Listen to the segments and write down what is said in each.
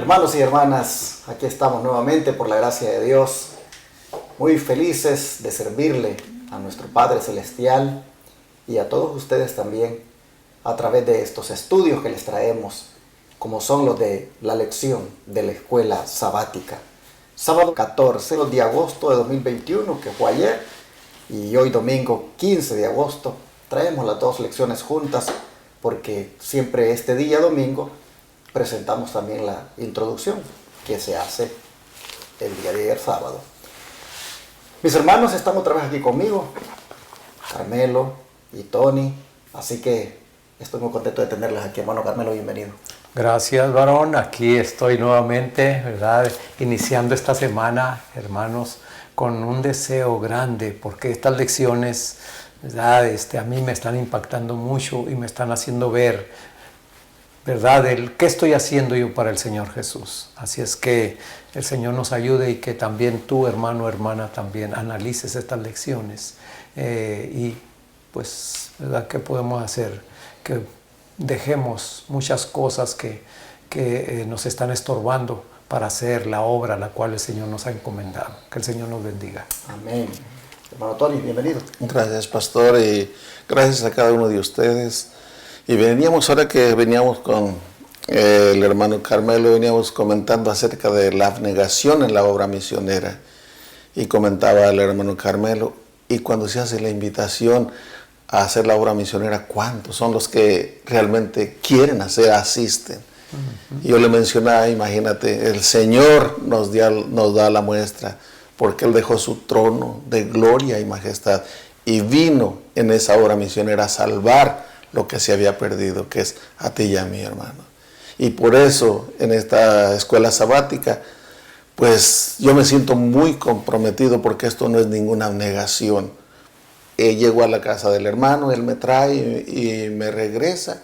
Hermanos y hermanas, aquí estamos nuevamente por la gracia de Dios, muy felices de servirle a nuestro Padre Celestial y a todos ustedes también a través de estos estudios que les traemos, como son los de la lección de la escuela sabática. Sábado 14 de agosto de 2021, que fue ayer, y hoy domingo 15 de agosto, traemos las dos lecciones juntas, porque siempre este día domingo presentamos también la introducción que se hace el día de ayer sábado. Mis hermanos están otra vez aquí conmigo, Carmelo y Tony, así que estoy muy contento de tenerles aquí. Hermano Carmelo, bienvenido. Gracias, varón. Aquí estoy nuevamente, ¿verdad? Iniciando esta semana, hermanos, con un deseo grande, porque estas lecciones, ¿verdad? A mí me están impactando mucho y me están haciendo ver, ¿verdad?, qué estoy haciendo yo para el Señor Jesús. Así es que el Señor nos ayude y que también tú, hermano, hermana, también analices estas lecciones. Y pues, ¿verdad?, ¿qué podemos hacer? Que dejemos muchas cosas que nos están estorbando para hacer la obra a la cual el Señor nos ha encomendado. Que el Señor nos bendiga. Amén. Hermano Tony, bienvenido. Gracias, pastor, y gracias a cada uno de ustedes. Y ahora que veníamos con el hermano Carmelo, veníamos comentando acerca de la abnegación en la obra misionera. Y comentaba el hermano Carmelo, y cuando se hace la invitación a hacer la obra misionera, ¿cuántos son los que realmente quieren asisten? Y yo le mencionaba, imagínate, el Señor nos da la muestra, porque Él dejó su trono de gloria y majestad y vino en esa obra misionera a salvar lo que se había perdido, que es a ti y a mí, hermano. Y por eso, en esta escuela sabática, pues yo me siento muy comprometido, porque esto no es ninguna abnegación. Llego a la casa del hermano, él me trae y me regresa.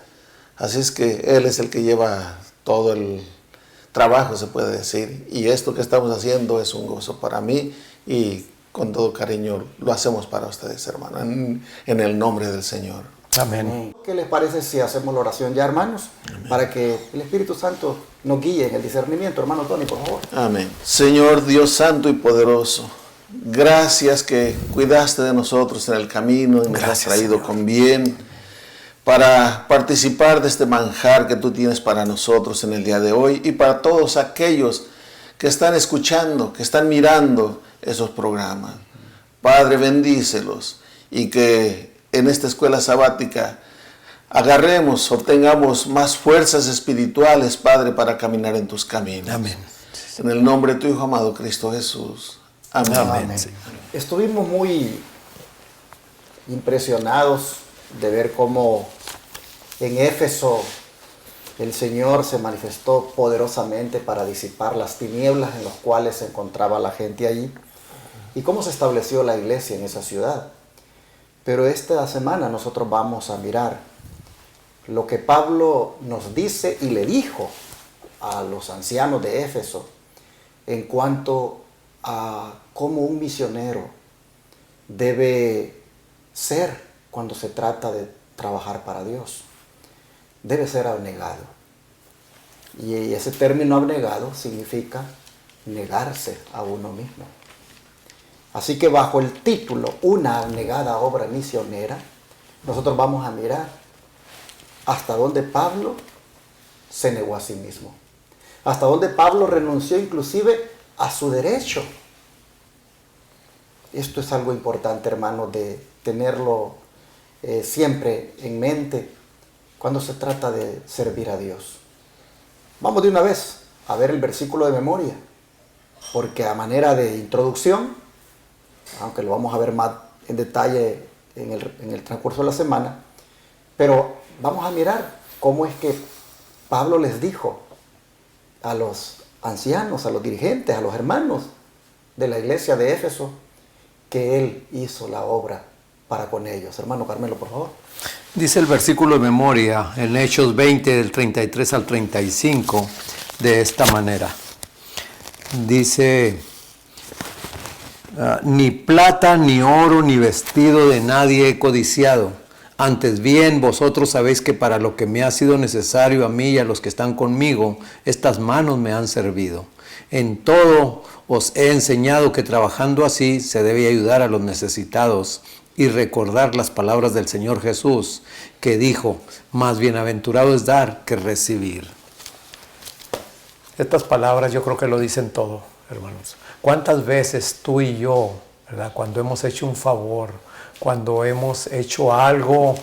Así es que él es el que lleva todo el trabajo, se puede decir. Y esto que estamos haciendo es un gozo para mí, y con todo cariño lo hacemos para ustedes, hermano, en el nombre del Señor. Amén. ¿Qué les parece si hacemos la oración ya, hermanos? Amén. Para que el Espíritu Santo nos guíe en el discernimiento. Hermano Tony, por favor. Amén. Señor Dios santo y poderoso, gracias que cuidaste de nosotros en el camino y nos has traído, Señor, con bien para participar de este manjar que tú tienes para nosotros en el día de hoy, y para todos aquellos que están escuchando, que están mirando esos programas. Padre, bendícelos, y que en esta escuela sabática obtengamos más fuerzas espirituales, Padre, para caminar en tus caminos. Amén. En el nombre de tu Hijo amado, Cristo Jesús. Amén. Amén. Estuvimos muy impresionados de ver cómo en Éfeso el Señor se manifestó poderosamente para disipar las tinieblas en las cuales se encontraba la gente allí, y cómo se estableció la iglesia en esa ciudad. Pero esta semana nosotros vamos a mirar lo que Pablo nos dice y le dijo a los ancianos de Éfeso en cuanto a cómo un misionero debe ser cuando se trata de trabajar para Dios. Debe ser abnegado. Y ese término abnegado significa negarse a uno mismo. Así que bajo el título Una abnegada obra misionera, nosotros vamos a mirar hasta dónde Pablo se negó a sí mismo. Hasta dónde Pablo renunció inclusive a su derecho. Esto es algo importante, hermano, de tenerlo siempre en mente cuando se trata de servir a Dios. Vamos de una vez a ver el versículo de memoria, porque a manera de introducción, aunque lo vamos a ver más en detalle en el transcurso de la semana, pero vamos a mirar cómo es que Pablo les dijo a los ancianos, a los dirigentes, a los hermanos de la iglesia de Éfeso, que él hizo la obra para con ellos. Hermano Carmelo, por favor. Dice el versículo de memoria en Hechos 20, del 33 al 35, de esta manera. Dice: ni plata, ni oro, ni vestido de nadie he codiciado. Antes bien, vosotros sabéis que para lo que me ha sido necesario a mí y a los que están conmigo, estas manos me han servido. En todo os he enseñado que trabajando así se debe ayudar a los necesitados y recordar las palabras del Señor Jesús, que dijo, más bienaventurado es dar que recibir. Estas palabras yo creo que lo dicen todo, hermanos. ¿Cuántas veces tú y yo, ¿verdad?, cuando hemos hecho un favor, cuando hemos hecho algo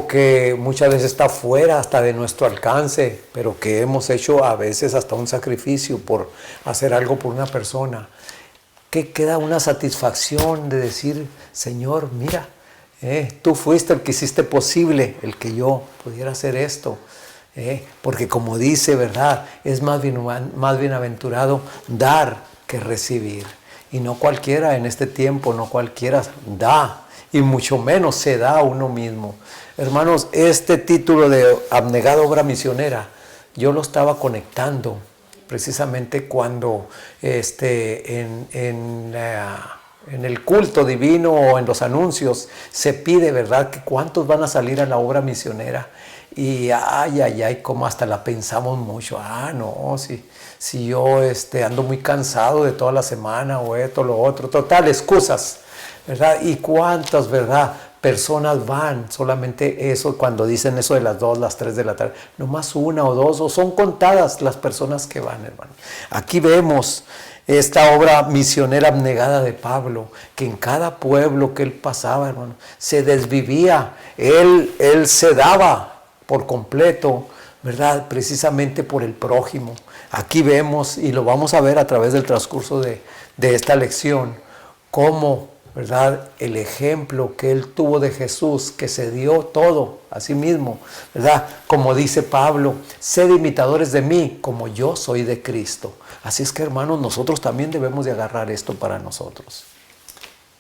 que muchas veces está fuera hasta de nuestro alcance, pero que hemos hecho a veces hasta un sacrificio por hacer algo por una persona, que queda una satisfacción de decir, Señor, mira, tú fuiste el que hiciste posible el que yo pudiera hacer esto. Porque como dice, ¿verdad?, es más bienaventurado dar que recibir. Y no cualquiera en este tiempo, no cualquiera da, y mucho menos se da a uno mismo. Hermanos, este título de abnegada obra misionera, yo lo estaba conectando precisamente cuando en el culto divino o en los anuncios se pide, ¿verdad?, que cuántos van a salir a la obra misionera. Y como hasta la pensamos mucho. No, si yo ando muy cansado de toda la semana o esto, lo otro, total, excusas, ¿verdad? Y cuántas, ¿verdad?, personas van, solamente eso, cuando dicen eso de las 2, las 3 de la tarde, nomás 1 o 2, o son contadas las personas que van, hermano. Aquí vemos esta obra misionera abnegada de Pablo, que en cada pueblo que él pasaba, hermano, se desvivía, él se daba por completo, ¿verdad?, precisamente por el prójimo. Aquí vemos, y lo vamos a ver a través del transcurso de esta lección, cómo, ¿verdad?, el ejemplo que él tuvo de Jesús, que se dio todo a sí mismo, ¿verdad?, como dice Pablo, sed imitadores de mí, como yo soy de Cristo. Así es que, hermanos, nosotros también debemos de agarrar esto para nosotros.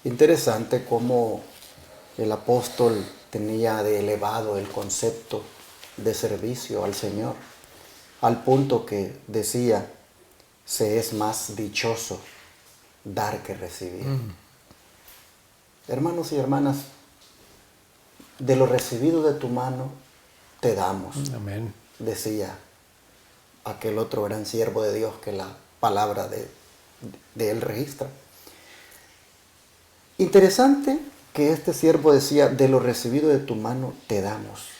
Interesante cómo el apóstol tenía de elevado el concepto de servicio al Señor, al punto que decía, se es más dichoso dar que recibir. Hermanos y hermanas, de lo recibido de tu mano te damos. Amén. Decía aquel otro gran siervo de Dios que la palabra de él registra. Interesante que este siervo decía, de lo recibido de tu mano te damos.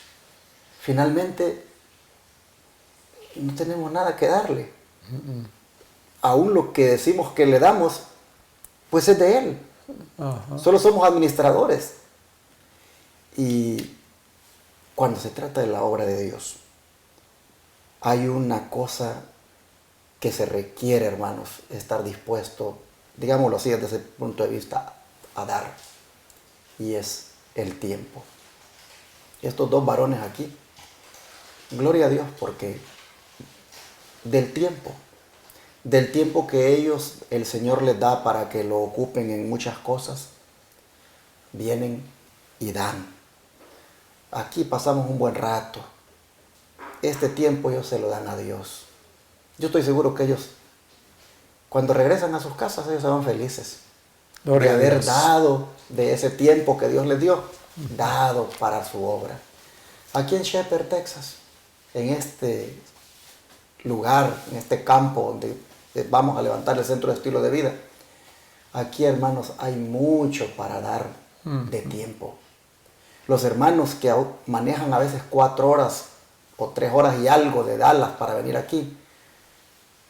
Finalmente, no tenemos nada que darle. Aún lo que decimos que le damos, pues es de él. Solo somos administradores. Y cuando se trata de la obra de Dios, hay una cosa que se requiere, hermanos, estar dispuesto, digámoslo así, desde ese punto de vista, a dar. Y es el tiempo. Estos dos varones aquí, gloria a Dios, porque del tiempo que ellos, el Señor les da para que lo ocupen en muchas cosas, vienen y dan. Aquí pasamos un buen rato. Este tiempo ellos se lo dan a Dios. Yo estoy seguro que ellos, cuando regresan a sus casas, ellos se van felices de haber dado de ese tiempo que Dios les dio, dado para su obra. Aquí en Shepherd, Texas, en este lugar, en este campo donde vamos a levantar el centro de estilo de vida, aquí, hermanos, hay mucho para dar de tiempo. Los hermanos que manejan a veces 4 horas o 3 horas y algo de Dallas para venir aquí,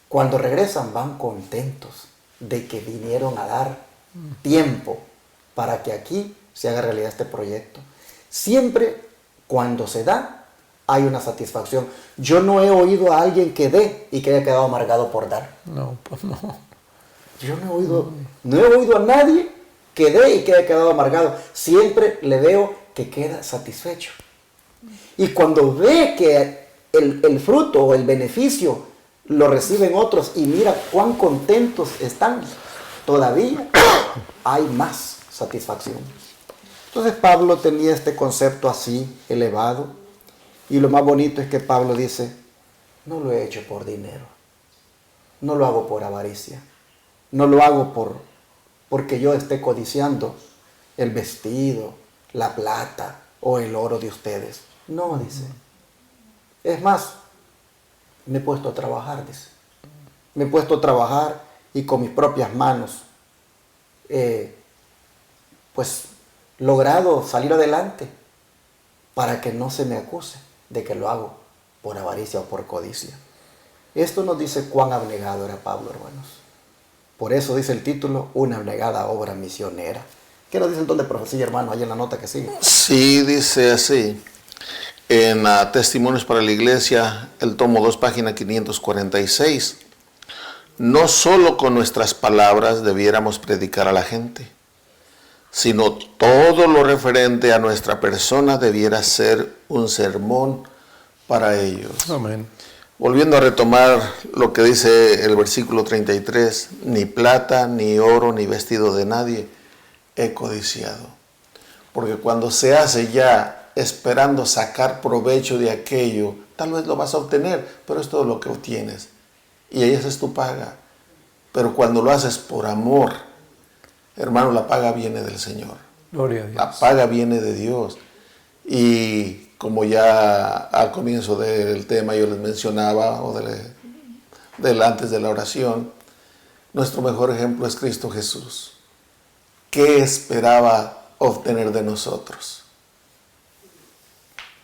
cuando regresan van contentos de que vinieron a dar tiempo para que aquí se haga realidad este proyecto. Siempre cuando se da, hay una satisfacción. Yo no he oído a alguien que dé y que haya quedado amargado por dar. No, pues no. Yo no he oído a nadie que dé y que haya quedado amargado. Siempre le veo que queda satisfecho. Y cuando ve que el fruto o el beneficio lo reciben otros y mira cuán contentos están, todavía hay más satisfacción. Entonces Pablo tenía este concepto así elevado, y lo más bonito es que Pablo dice, no lo he hecho por dinero, no lo hago por avaricia, no lo hago porque yo esté codiciando el vestido, la plata, o el oro de ustedes. No, dice. Es más, me he puesto a trabajar, dice. Me he puesto a trabajar y con mis propias manos pues logrado salir adelante para que no se me acuse de que lo hago por avaricia o por codicia. Esto nos dice cuán abnegado era Pablo, hermanos. Por eso dice el título, una abnegada obra misionera. ¿Qué nos dice el don de profecía, hermano, ahí en la nota que sigue? Sí, dice así. En Testimonios para la Iglesia, el tomo 2, página 546. No solo con nuestras palabras debiéramos predicar a la gente, sino todo lo referente a nuestra persona debiera ser un sermón para ellos. Amén. Volviendo a retomar lo que dice el versículo 33, ni plata, ni oro, ni vestido de nadie he codiciado. Porque cuando se hace ya esperando sacar provecho de aquello, tal vez lo vas a obtener, pero es todo lo que obtienes. Y esa es tu paga. Pero cuando lo haces por amor, hermano, la paga viene del Señor. Gloria a Dios. La paga viene de Dios. Y como ya al comienzo del tema yo les mencionaba, o antes de la oración, nuestro mejor ejemplo es Cristo Jesús. ¿Qué esperaba obtener de nosotros?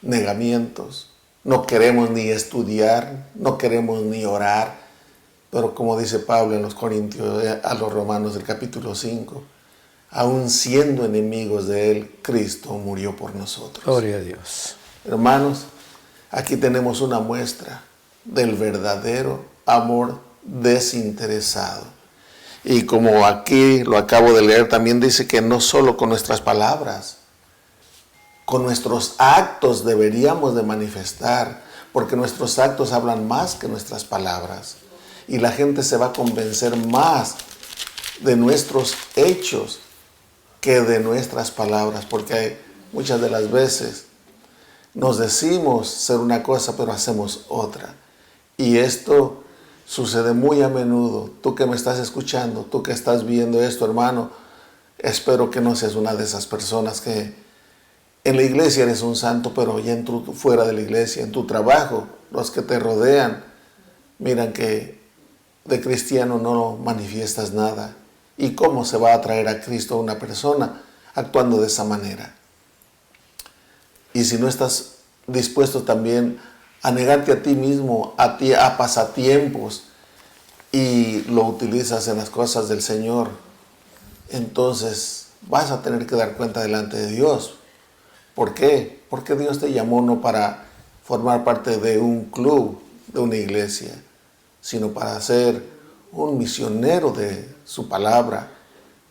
Negamientos. No queremos ni estudiar, no queremos ni orar. Pero como dice Pablo en los Corintios, a los Romanos del capítulo 5, aun siendo enemigos de Él, Cristo murió por nosotros. Gloria a Dios. Hermanos, aquí tenemos una muestra del verdadero amor desinteresado. Y como aquí lo acabo de leer, también dice que no solo con nuestras palabras, con nuestros actos deberíamos de manifestar, porque nuestros actos hablan más que nuestras palabras. Y la gente se va a convencer más de nuestros hechos que de nuestras palabras, porque muchas de las veces nos decimos ser una cosa, pero hacemos otra. Y esto sucede muy a menudo. Tú que me estás escuchando, tú que estás viendo esto, hermano, espero que no seas una de esas personas que en la iglesia eres un santo, pero ya fuera de la iglesia, en tu trabajo, los que te rodean, miran que de cristiano no manifiestas nada. ¿Y cómo se va a atraer a Cristo a una persona actuando de esa manera? Y si no estás dispuesto también a negarte a ti mismo, a pasatiempos, y lo utilizas en las cosas del Señor, entonces vas a tener que dar cuenta delante de Dios. ¿Por qué? Porque Dios te llamó no para formar parte de un club, de una iglesia, sino para ser un misionero de su palabra,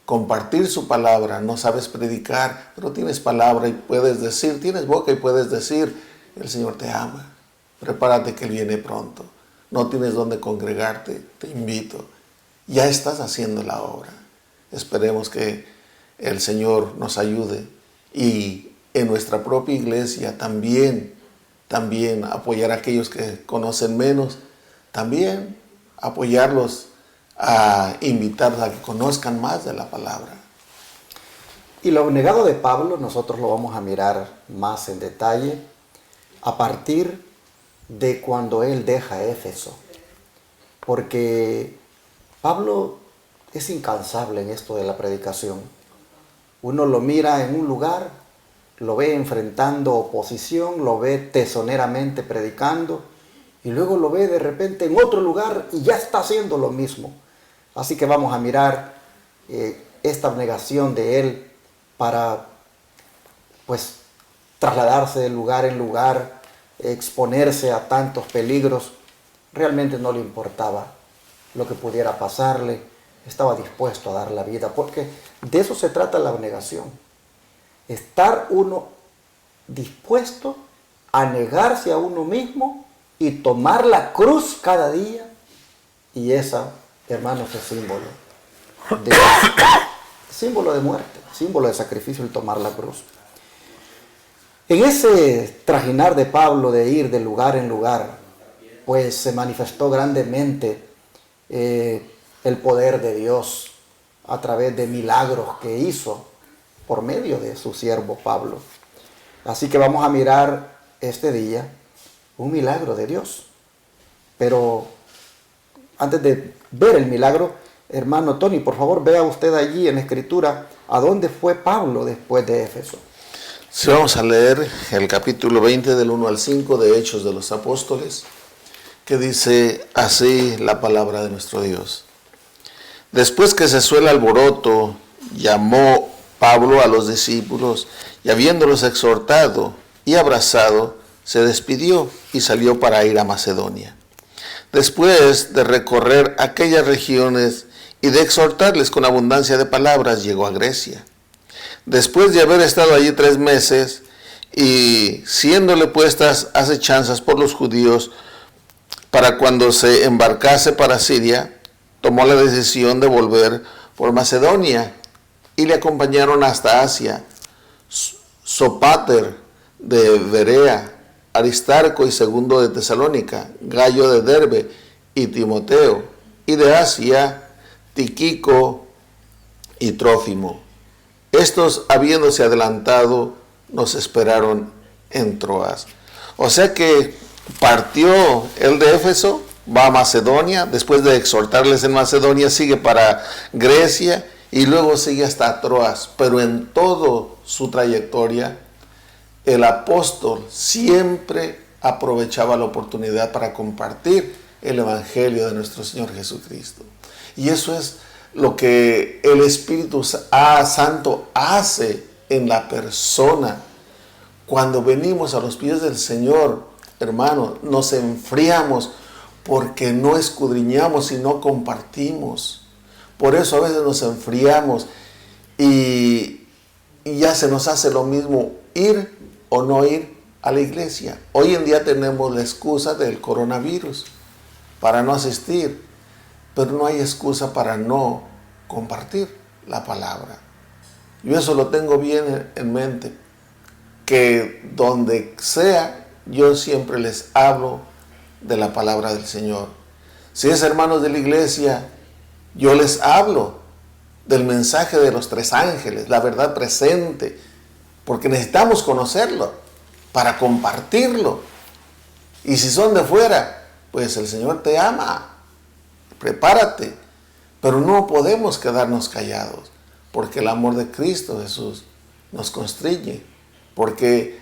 compartir su palabra. No sabes predicar, pero tienes palabra y puedes decir, tienes boca y puedes decir, el Señor te ama, prepárate que Él viene pronto. No tienes dónde congregarte, te invito. Ya estás haciendo la obra. Esperemos que el Señor nos ayude y en nuestra propia iglesia también apoyar a aquellos que conocen menos, también apoyarlos, a invitarlos a que conozcan más de la palabra. Y lo abnegado de Pablo nosotros lo vamos a mirar más en detalle a partir de cuando él deja Éfeso. Porque Pablo es incansable en esto de la predicación. Uno lo mira en un lugar, lo ve enfrentando oposición, lo ve tesoneramente predicando, y luego lo ve de repente en otro lugar y ya está haciendo lo mismo. Así que vamos a mirar esta abnegación de él para pues trasladarse de lugar en lugar, exponerse a tantos peligros. Realmente no le importaba lo que pudiera pasarle, estaba dispuesto a dar la vida, porque de eso se trata la abnegación. Estar uno dispuesto a negarse a uno mismo y tomar la cruz cada día. Y esa, hermanos, es símbolo de muerte, símbolo de sacrificio, el tomar la cruz. En ese trajinar de Pablo de ir de lugar en lugar, pues se manifestó grandemente el poder de Dios a través de milagros que hizo por medio de su siervo Pablo. Así que vamos a mirar este día un milagro de Dios. Pero antes de ver el milagro, hermano Tony, por favor, vea usted allí en la Escritura a dónde fue Pablo después de Éfeso. Sí, vamos a leer el capítulo 20 del 1 al 5 de Hechos de los Apóstoles, que dice así la palabra de nuestro Dios. Después que cesó el alboroto, llamó Pablo a los discípulos y habiéndolos exhortado y abrazado, se despidió y salió para ir a Macedonia. Después de recorrer aquellas regiones y de exhortarles con abundancia de palabras, llegó a Grecia. Después de haber estado allí 3 meses y siéndole puestas acechanzas por los judíos para cuando se embarcase para Siria, tomó la decisión de volver por Macedonia y le acompañaron hasta Asia Sópater de Berea, Aristarco y Segundo de Tesalónica, Gallo de Derbe y Timoteo, y de Asia Tíquico y Trófimo. Estos, habiéndose adelantado, nos esperaron en Troas. O sea que partió el de Éfeso, va a Macedonia, después de exhortarles en Macedonia, sigue para Grecia y luego sigue hasta Troas. Pero en toda su trayectoria, el apóstol siempre aprovechaba la oportunidad para compartir el Evangelio de nuestro Señor Jesucristo. Y eso es lo que el Espíritu Santo hace en la persona. Cuando venimos a los pies del Señor, hermano, nos enfriamos porque no escudriñamos y no compartimos. Por eso a veces nos enfriamos y ya se nos hace lo mismo ir o no ir a la iglesia. Hoy en día tenemos la excusa del coronavirus para no asistir, pero no hay excusa para no compartir la palabra. Yo eso lo tengo bien en mente, que donde sea, yo siempre les hablo de la palabra del Señor. Si es hermanos de la iglesia, yo les hablo del mensaje de los 3 ángeles, la verdad presente, porque necesitamos conocerlo para compartirlo. Y si son de fuera, pues el Señor te ama, prepárate, pero no podemos quedarnos callados, porque el amor de Cristo Jesús nos constriñe, porque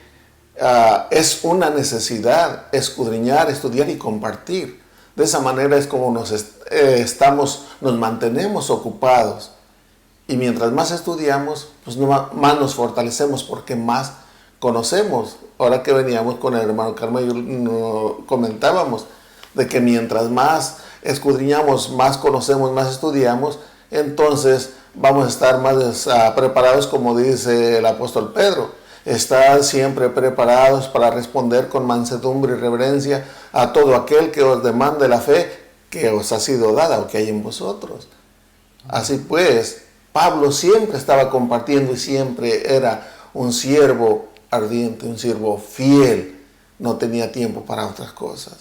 es una necesidad escudriñar, estudiar y compartir. De esa manera es como nos mantenemos ocupados. Y mientras más estudiamos, pues más nos fortalecemos porque más conocemos. Ahora que veníamos con el hermano Carmelo, comentábamos de que mientras más escudriñamos, más conocemos, más estudiamos, entonces vamos a estar más preparados, como dice el apóstol Pedro. Estad siempre preparados para responder con mansedumbre y reverencia a todo aquel que os demande la fe que os ha sido dada o que hay en vosotros. Así pues, Pablo siempre estaba compartiendo y siempre era un siervo ardiente, un siervo fiel. No tenía tiempo para otras cosas.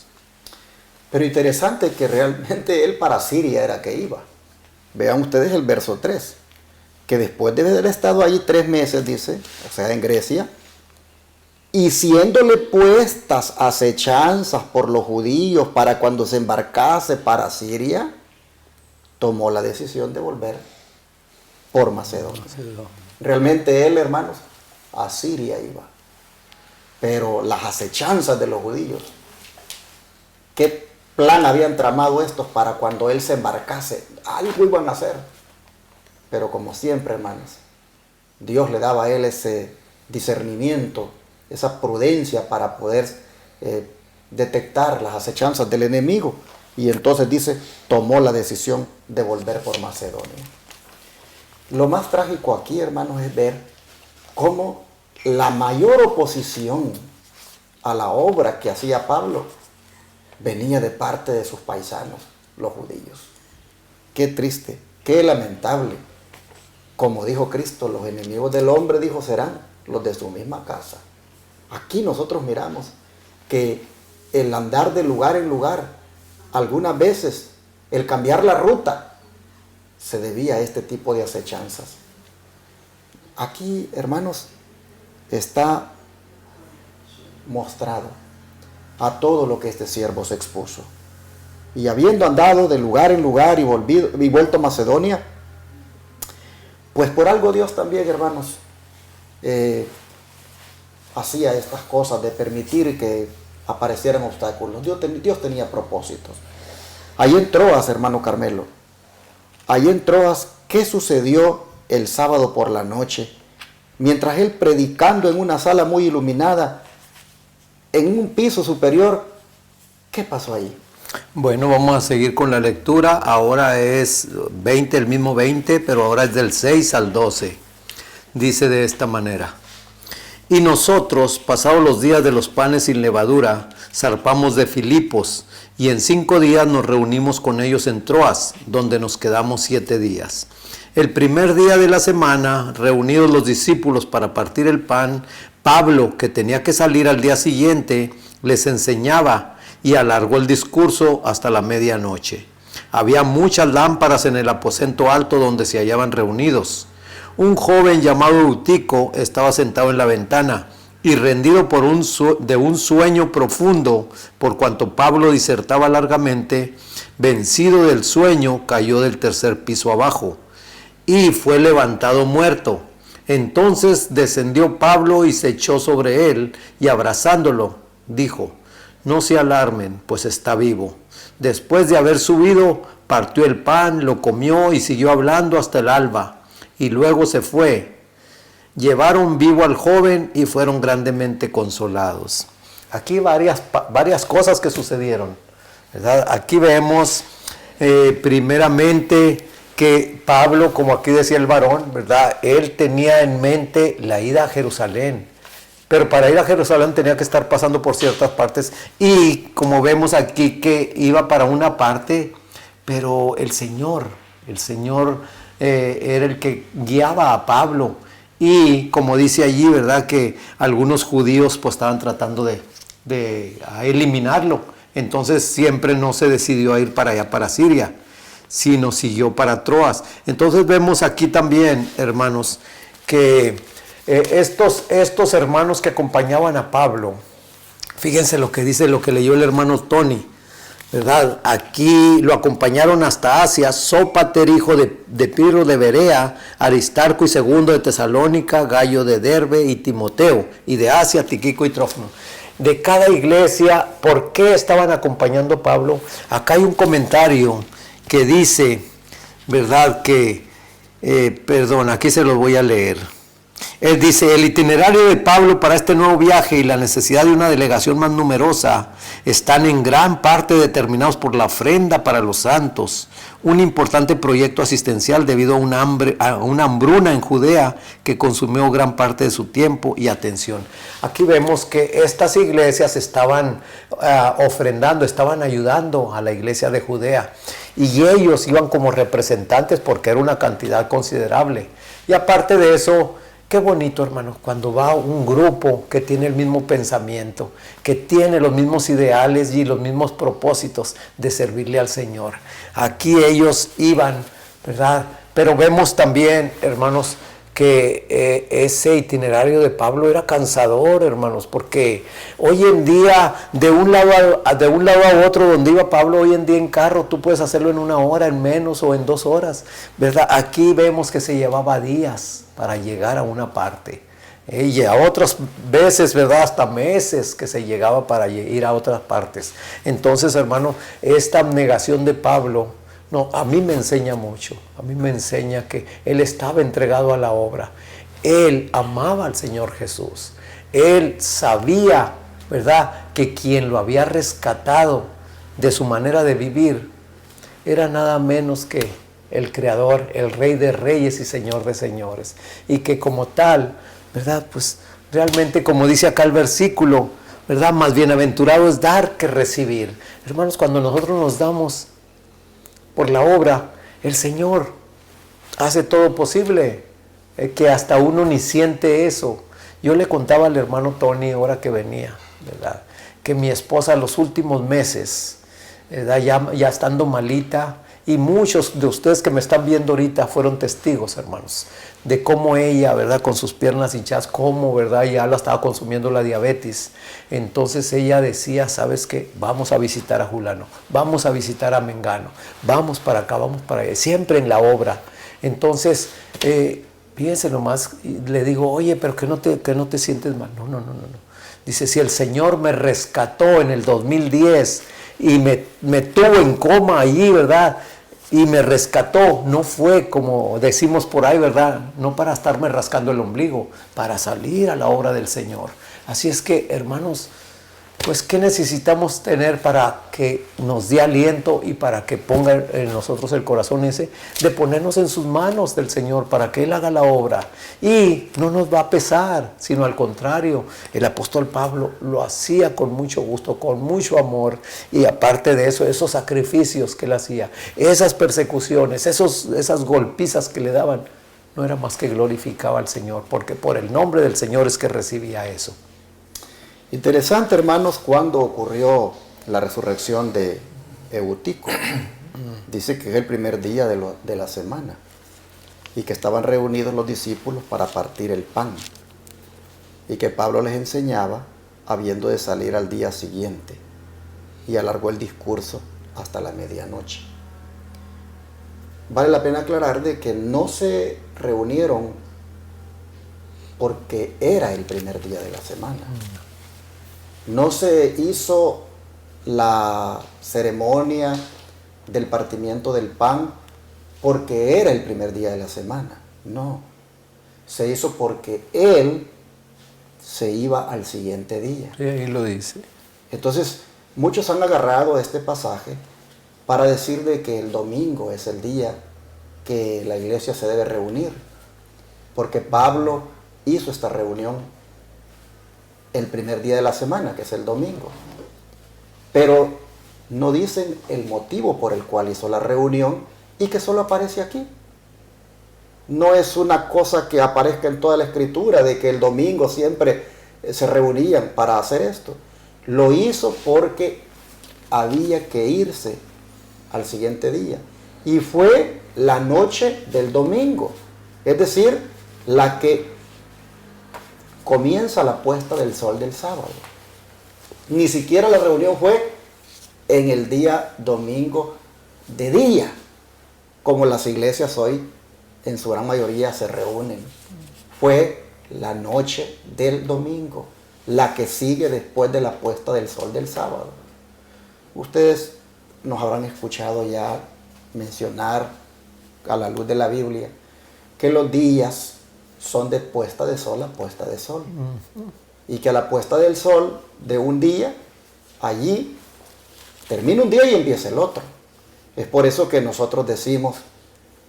Pero interesante que realmente él para Siria era que iba. Vean ustedes el verso 3, que después de haber estado allí 3 meses, dice, o sea, en Grecia, y siéndole puestas acechanzas por los judíos para cuando se embarcase para Siria, tomó la decisión de volver por Macedonia. Realmente él, hermanos, a Siria iba. Pero las acechanzas de los judíos, ¿qué plan habían tramado estos para cuando él se embarcase? Algo iban a hacer. Pero como siempre, hermanos, Dios le daba a él ese discernimiento, esa prudencia para poder detectar las acechanzas del enemigo. Y entonces dice, tomó la decisión de volver por Macedonia. Lo más trágico aquí, hermanos, es ver cómo la mayor oposición a la obra que hacía Pablo venía de parte de sus paisanos, los judíos. Qué triste, qué lamentable. Como dijo Cristo, los enemigos del hombre, dijo, serán los de su misma casa. Aquí nosotros miramos que el andar de lugar en lugar, algunas veces el cambiar la ruta, se debía a este tipo de acechanzas. Aquí, hermanos, está mostrado a todo lo que este siervo se expuso. Y habiendo andado de lugar en lugar y vuelto a Macedonia, pues por algo Dios también, hermanos, hacía estas cosas de permitir que aparecieran obstáculos. Dios tenía propósitos. Allí en Troas, hermano Carmelo, allí en Troas, ¿qué sucedió el sábado por la noche? Mientras él predicando en una sala muy iluminada, en un piso superior, ¿qué pasó allí? Bueno, vamos a seguir con la lectura. Ahora es 20, el mismo 20, pero ahora es del 6 al 12. Dice de esta manera: y nosotros, pasados los días de los panes sin levadura, zarpamos de Filipos, y en 5 días nos reunimos con ellos en Troas, donde nos quedamos 7 días. El primer día de la semana, reunidos los discípulos para partir el pan, Pablo, que tenía que salir al día siguiente, les enseñaba y alargó el discurso hasta la medianoche. Había muchas lámparas en el aposento alto donde se hallaban reunidos. Un joven llamado Eutico estaba sentado en la ventana y rendido de un sueño profundo, por cuanto Pablo disertaba largamente, vencido del sueño, cayó del 3er piso abajo y fue levantado muerto. Entonces descendió Pablo y se echó sobre él y abrazándolo dijo: no se alarmen, pues está vivo. Después de haber subido, partió el pan, lo comió y siguió hablando hasta el alba. Y luego se fue. Llevaron vivo al joven y fueron grandemente consolados. Aquí varias cosas que sucedieron, ¿verdad? Aquí vemos primeramente que Pablo, como aquí decía el varón, ¿verdad? Él tenía en mente la ida a Jerusalén. Pero para ir a Jerusalén tenía que estar pasando por ciertas partes. Y como vemos aquí que iba para una parte, pero el Señor era el que guiaba a Pablo. Y como dice allí, ¿verdad? Que algunos judíos pues estaban tratando de eliminarlo. Entonces siempre no se decidió a ir para allá, para Siria, sino siguió para Troas. Entonces vemos aquí también, hermanos, que estos hermanos que acompañaban a Pablo, fíjense lo que dice, lo que leyó el hermano Tony, ¿verdad? Aquí lo acompañaron hasta Asia, Sópater, hijo de Pirro de Berea, Aristarco y segundo de Tesalónica, Gallo de Derbe y Timoteo, y de Asia, Tíquico y Trófimo. De cada iglesia, ¿por qué estaban acompañando a Pablo? Acá hay un comentario que dice, ¿verdad? Que, aquí se los voy a leer. Él dice: el itinerario de Pablo para este nuevo viaje y la necesidad de una delegación más numerosa están en gran parte determinados por la ofrenda para los santos, un importante proyecto asistencial debido a una hambruna en Judea que consumió gran parte de su tiempo y atención. Aquí vemos que estas iglesias estaban ofrendando, estaban ayudando a la iglesia de Judea, y ellos iban como representantes porque era una cantidad considerable. Y aparte de eso, qué bonito, hermanos, cuando va un grupo que tiene el mismo pensamiento, que tiene los mismos ideales y los mismos propósitos de servirle al Señor. Aquí ellos iban, ¿verdad? Pero vemos también, hermanos, que ese itinerario de Pablo era cansador, hermanos, porque hoy en día, de un lado a otro donde iba Pablo, hoy en día en carro, tú puedes hacerlo en 1 hora, en menos o en 2 horas, ¿verdad? Aquí vemos que se llevaba días para llegar a una parte. Y a otras veces, ¿verdad? Hasta meses que se llegaba para ir a otras partes. Entonces, hermano, esta abnegación de Pablo, no, a mí me enseña mucho. A mí me enseña que él estaba entregado a la obra. Él amaba al Señor Jesús. Él sabía, ¿verdad?, que quien lo había rescatado de su manera de vivir era nada menos que el Creador, el Rey de Reyes y Señor de Señores. Y que como tal, ¿verdad?, pues realmente, como dice acá el versículo, ¿verdad?, más bienaventurado es dar que recibir. Hermanos, cuando nosotros nos damos por la obra, el Señor hace todo posible, que hasta uno ni siente eso. Yo le contaba al hermano Tony, ahora que venía, ¿verdad?, que mi esposa los últimos meses, ¿verdad?, ya estando malita, Y muchos de ustedes que me están viendo ahorita fueron testigos, hermanos, de cómo ella, ¿verdad? Con sus piernas hinchadas, cómo, ¿verdad? Ya la estaba consumiendo la diabetes. Entonces ella decía, ¿sabes qué? Vamos a visitar a Julano, vamos a visitar a Mengano, vamos para acá, vamos para allá, siempre en la obra. Entonces, fíjense nomás, le digo, oye, pero que no te sientes mal. No. Dice, si el Señor me rescató en el 2010 y me tuvo en coma allí, ¿verdad? Y me rescató, no fue como decimos por ahí, ¿verdad? No para estarme rascando el ombligo, para salir a la obra del Señor. Así es que, hermanos, pues, ¿qué necesitamos tener para que nos dé aliento y para que ponga en nosotros el corazón ese de ponernos en sus manos del Señor para que Él haga la obra? Y no nos va a pesar, sino al contrario, el apóstol Pablo lo hacía con mucho gusto, con mucho amor, y aparte de eso, esos sacrificios que Él hacía, esas persecuciones, esas golpizas que le daban, no era más que glorificaba al Señor, porque por el nombre del Señor es que recibía eso. Interesante, hermanos, cuando ocurrió la resurrección de Eutico. Dice que es el primer día de la semana y que estaban reunidos los discípulos para partir el pan y que Pablo les enseñaba habiendo de salir al día siguiente, y alargó el discurso hasta la medianoche. Vale la pena aclarar de que no se reunieron porque era el primer día de la semana. No se hizo la ceremonia del partimiento del pan porque era el primer día de la semana. No. Se hizo porque él se iba al siguiente día. Sí, ahí lo dice. Entonces, muchos han agarrado este pasaje para decir de que el domingo es el día que la iglesia se debe reunir, porque Pablo hizo esta reunión el primer día de la semana, que es el domingo. Pero no dicen el motivo por el cual hizo la reunión y que solo aparece aquí. No es una cosa que aparezca en toda la escritura de que el domingo siempre se reunían para hacer esto. Lo hizo porque había que irse al siguiente día. Y fue la noche del domingo, es decir, la que comienza la puesta del sol del sábado. Ni siquiera la reunión fue en el día domingo de día, como las iglesias hoy en su gran mayoría se reúnen. Fue la noche del domingo, la que sigue después de la puesta del sol del sábado. Ustedes nos habrán escuchado ya mencionar a la luz de la Biblia que los días son de puesta de sol a puesta de sol. Y que a la puesta del sol de un día, allí termina un día y empieza el otro. Es por eso que nosotros decimos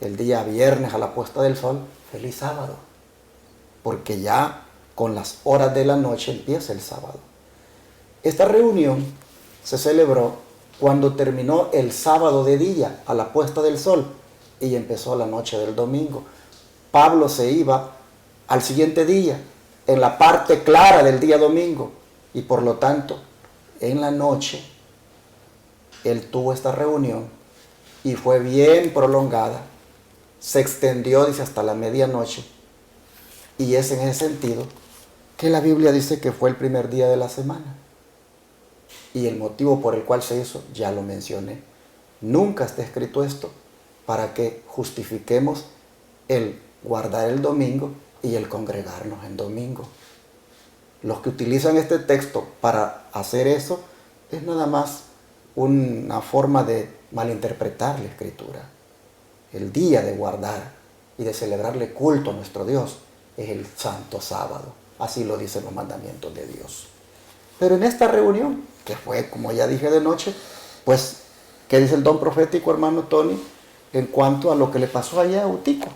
el día viernes a la puesta del sol, feliz sábado. Porque ya con las horas de la noche empieza el sábado. Esta reunión se celebró cuando terminó el sábado de día a la puesta del sol y empezó la noche del domingo. Pablo se iba al siguiente día, en la parte clara del día domingo, y por lo tanto, en la noche, él tuvo esta reunión y fue bien prolongada, se extendió, dice, hasta la medianoche, y es en ese sentido que la Biblia dice que fue el primer día de la semana. Y el motivo por el cual se hizo, ya lo mencioné. Nunca está escrito esto para que justifiquemos el guardar el domingo y el congregarnos en domingo. Los que utilizan este texto para hacer eso es nada más una forma de malinterpretar la escritura. El día de guardar y de celebrarle culto a nuestro Dios es el santo sábado. Así lo dicen los mandamientos de Dios. Pero en esta reunión, que fue, como ya dije, de noche, pues, ¿qué dice el don profético, hermano Tony, en cuanto a lo que le pasó allá a Eutico?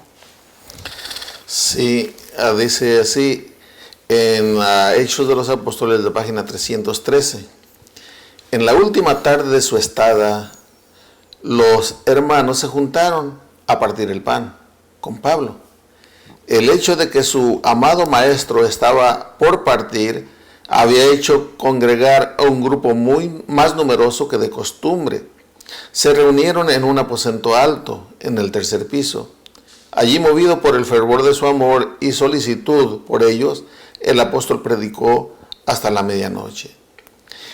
Sí, dice así en Hechos de los Apóstoles de página 313. En la última tarde de su estada, los hermanos se juntaron a partir el pan con Pablo. El hecho de que su amado maestro estaba por partir había hecho congregar a un grupo muy más numeroso que de costumbre. Se reunieron en un aposento alto, en el tercer piso. Allí, movido por el fervor de su amor y solicitud por ellos, el apóstol predicó hasta la medianoche.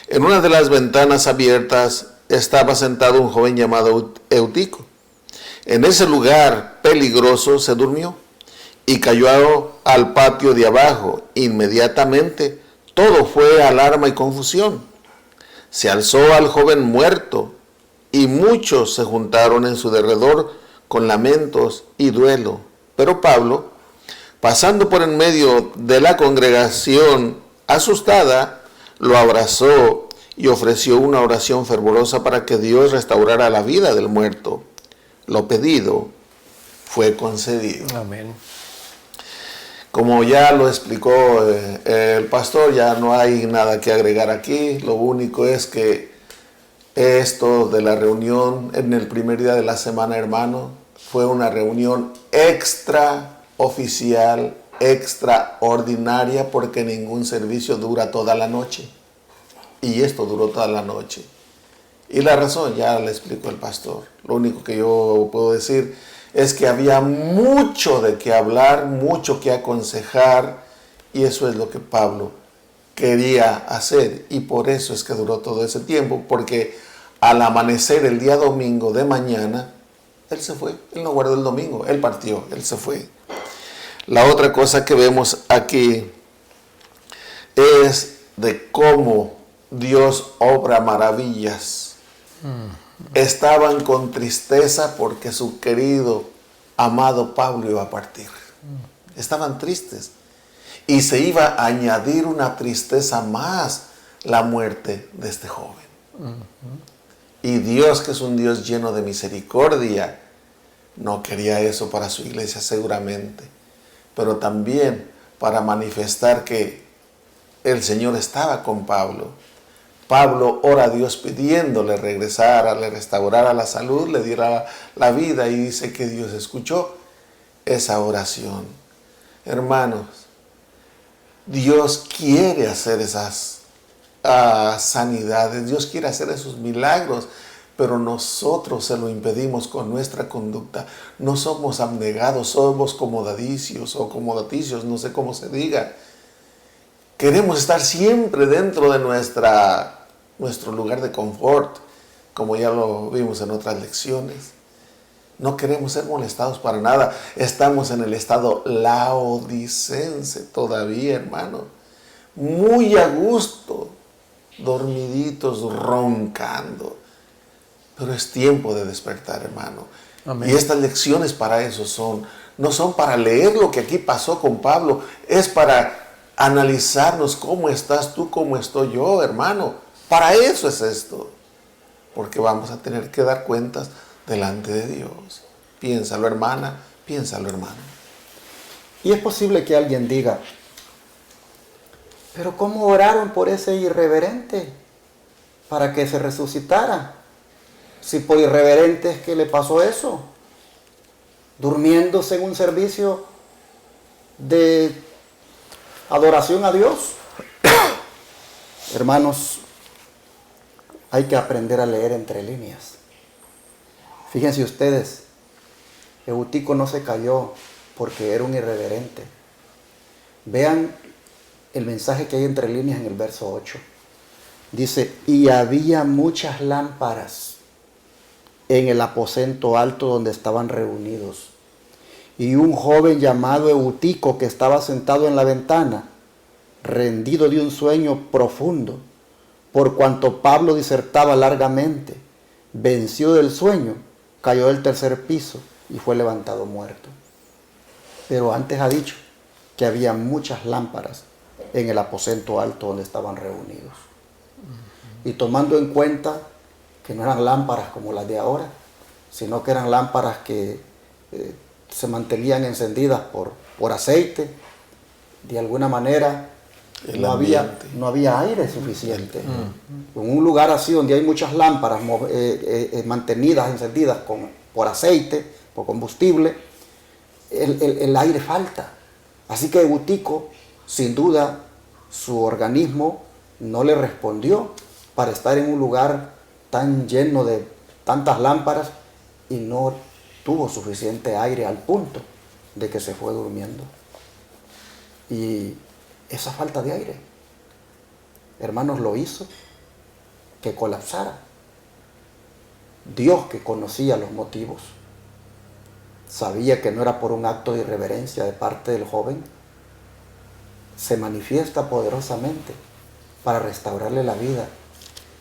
En una de las ventanas abiertas estaba sentado un joven llamado Eutico. En ese lugar peligroso se durmió y cayó al patio de abajo. Inmediatamente todo fue alarma y confusión. Se alzó al joven muerto y muchos se juntaron en su derredor con lamentos y duelo. Pero Pablo, pasando por en medio de la congregación asustada, lo abrazó y ofreció una oración fervorosa para que Dios restaurara la vida del muerto. Lo pedido fue concedido. Amén. Como ya lo explicó el pastor, ya no hay nada que agregar aquí. Lo único es que esto de la reunión en el primer día de la semana, hermano, fue una reunión extraoficial, extraordinaria, porque ningún servicio dura toda la noche. Y esto duró toda la noche. Y la razón ya le explicó el pastor. Lo único que yo puedo decir es que había mucho de qué hablar, mucho que aconsejar, y eso es lo que Pablo quería hacer. Y por eso es que duró todo ese tiempo, porque al amanecer el día domingo de mañana, él se fue. Él no guardó el domingo, él partió, él se fue. La otra cosa que vemos aquí es de cómo Dios obra maravillas. Estaban con tristeza porque su querido, amado Pablo iba a partir. Estaban tristes. Y se iba a añadir una tristeza más, la muerte de este joven. Y Dios, que es un Dios lleno de misericordia, no quería eso para su iglesia seguramente, pero también para manifestar que el Señor estaba con Pablo. Pablo ora a Dios pidiéndole regresara, le restaurara la salud, le diera la vida, y dice que Dios escuchó esa oración. Hermanos, Dios quiere hacer esas sanidades, Dios quiere hacer esos milagros, pero nosotros se lo impedimos con nuestra conducta. No somos abnegados, somos comodaticios o comodaticios, no sé cómo se diga. Queremos estar siempre dentro de nuestro lugar de confort, como ya lo vimos en otras lecciones. No queremos ser molestados para nada. Estamos en el estado laodicense todavía, hermano. Muy a gusto, dormiditos, roncando. Pero es tiempo de despertar, hermano. Amén. Y estas lecciones para eso son. No son para leer lo que aquí pasó con Pablo. Es para analizarnos cómo estás tú, cómo estoy yo, hermano. Para eso es esto. Porque vamos a tener que dar cuentas delante de Dios. Piénsalo, hermana, piénsalo, hermano. Y es posible que alguien diga, pero ¿cómo oraron por ese irreverente para que se resucitara? Si por irreverente es que le pasó eso, durmiéndose en un servicio de adoración a Dios. Hermanos, hay que aprender a leer entre líneas. Fíjense ustedes, Eutico no se cayó porque era un irreverente. Vean el mensaje que hay entre líneas en el verso 8. Dice, y había muchas lámparas en el aposento alto donde estaban reunidos. Y un joven llamado Eutico, que estaba sentado en la ventana, rendido de un sueño profundo, por cuanto Pablo disertaba largamente, venció del sueño, cayó del tercer piso y fue levantado muerto. Pero antes ha dicho que había muchas lámparas en el aposento alto donde estaban reunidos. Y tomando en cuenta que no eran lámparas como las de ahora, sino que eran lámparas que se mantenían encendidas por aceite, de alguna manera no había aire suficiente. En un lugar así donde hay muchas lámparas mantenidas, encendidas por aceite, por combustible, el aire falta. Así que Eutico, sin duda, su organismo no le respondió para estar en un lugar tan lleno de tantas lámparas y no tuvo suficiente aire al punto de que se fue durmiendo. Y esa falta de aire, hermanos, lo hizo que colapsara. Dios, que conocía los motivos, sabía que no era por un acto de irreverencia de parte del joven, se manifiesta poderosamente para restaurarle la vida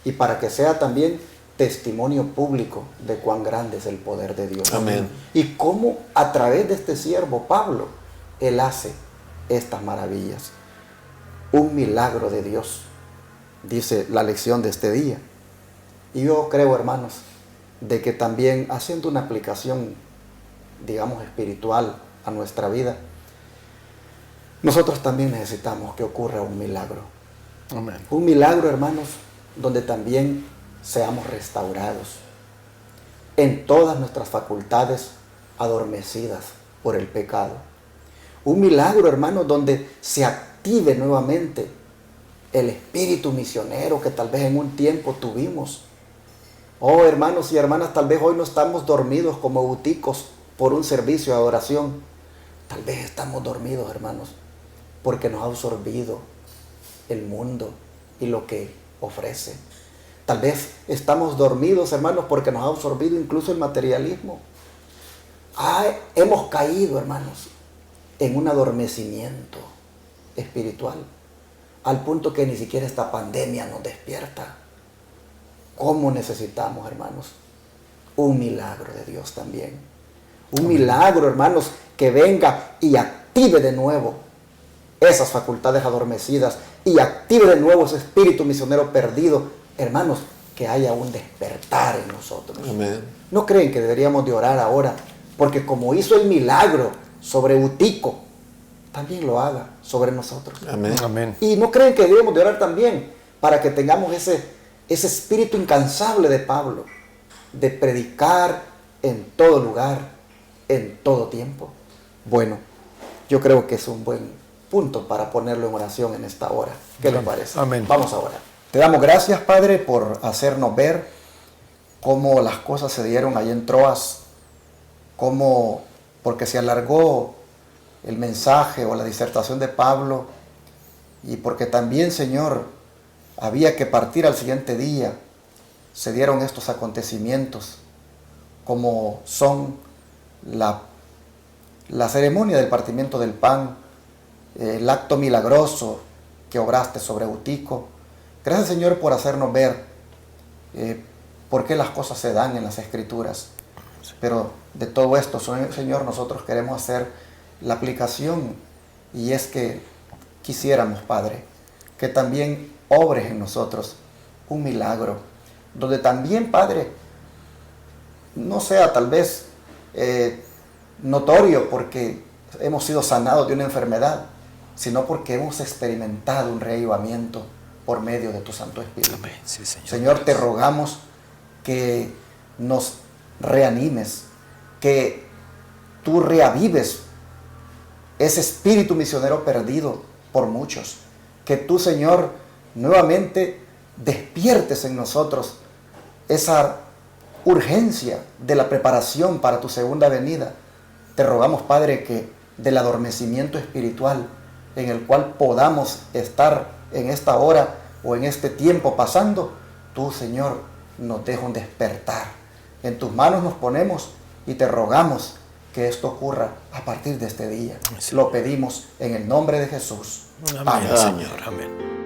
y para que sea también testimonio público de cuán grande es el poder de Dios. Amén. Y cómo a través de este siervo Pablo, él hace estas maravillas. Un milagro de Dios, dice la lección de este día. Y yo creo, hermanos, de que también haciendo una aplicación, digamos, espiritual a nuestra vida, nosotros también necesitamos que ocurra un milagro. Amén. Un milagro, hermanos, donde también seamos restaurados en todas nuestras facultades adormecidas por el pecado. Un milagro, hermanos, donde se active nuevamente el espíritu misionero que tal vez en un tiempo tuvimos. Oh, hermanos y hermanas, tal vez hoy no estamos dormidos como euticos por un servicio de adoración. Tal vez estamos dormidos, hermanos, porque nos ha absorbido el mundo y lo que ofrece. Tal vez estamos dormidos, hermanos, porque nos ha absorbido incluso el materialismo. Hemos caído, hermanos, en un adormecimiento espiritual, al punto que ni siquiera esta pandemia nos despierta. ¿Cómo necesitamos, hermanos, un milagro de Dios también? Un milagro, hermanos, que venga y active de nuevo esas facultades adormecidas y active de nuevo ese espíritu misionero perdido. Hermanos, que haya un despertar en nosotros. Amén. ¿No creen que deberíamos de orar ahora? Porque como hizo el milagro sobre Utico, también lo haga sobre nosotros. Amén. Amén. Y no creen que debemos de orar también para que tengamos ese espíritu incansable de Pablo, de predicar en todo lugar, en todo tiempo. Bueno, yo creo que es un buen punto para ponerlo en oración en esta hora. ¿Qué le parece? Amén. Vamos a orar. Te damos gracias, Padre, por hacernos ver cómo las cosas se dieron allí en Troas, cómo, porque se alargó el mensaje o la disertación de Pablo, y porque también, Señor, había que partir al siguiente día, se dieron estos acontecimientos, como son la ceremonia del partimiento del pan, el acto milagroso que obraste sobre Utico. Gracias, Señor, por hacernos ver por qué las cosas se dan en las Escrituras. Pero de todo esto, Señor, nosotros queremos hacer la aplicación, y es que quisiéramos, Padre, que también obres en nosotros un milagro, donde también, Padre, no sea tal vez notorio porque hemos sido sanados de una enfermedad, sino porque hemos experimentado un reavivamiento por medio de tu Santo Espíritu. Amén. Sí, Señor. Señor, te rogamos que nos reanimes, que tú reavives ese espíritu misionero perdido por muchos, que tú, Señor, nuevamente despiertes en nosotros esa urgencia de la preparación para tu segunda venida. Te rogamos, Padre, que del adormecimiento espiritual en el cual podamos estar en esta hora o en este tiempo pasando, tú, Señor, nos deja un despertar. En tus manos nos ponemos y te rogamos que esto ocurra a partir de este día. Sí. Lo pedimos en el nombre de Jesús. Amén, Amén. Señor. Amén.